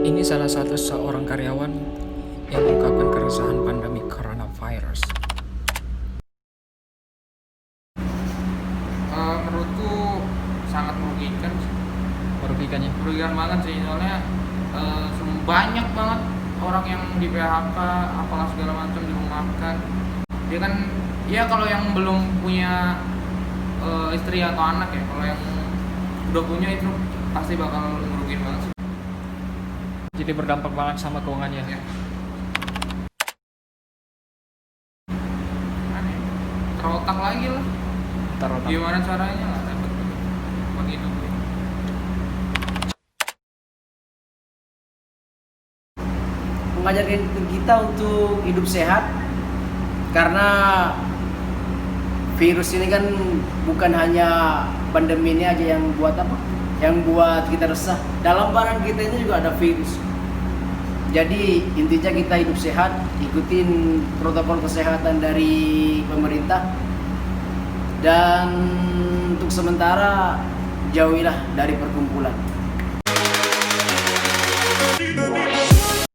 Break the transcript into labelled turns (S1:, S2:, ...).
S1: Ini salah satu seorang karyawan yang mengungkapkan keresahan pandemi coronavirus.
S2: Menurutku sangat merugikan
S1: Merugikannya.
S2: merugikan banget sih, soalnya banyak banget orang yang di PHK apalah segala macam, dirumahkan. Dia kan ya, kalau yang belum punya istri atau anak ya, kalau yang udah punya itu pasti bakal merugikan banget sih.
S1: Jadi berdampak banget sama keuangannya.
S2: Ya. Aneh. Terotak lagi lah,
S1: Taruh
S2: gimana caranya lah dapat menghidupi.
S3: Mengajarkan kita untuk hidup sehat, karena virus ini kan bukan hanya pandemi ini aja yang buat kita resah. Dalam badan kita ini juga ada virus. Jadi intinya kita hidup sehat, ikutin protokol kesehatan dari pemerintah, dan untuk sementara jauhilah dari perkumpulan.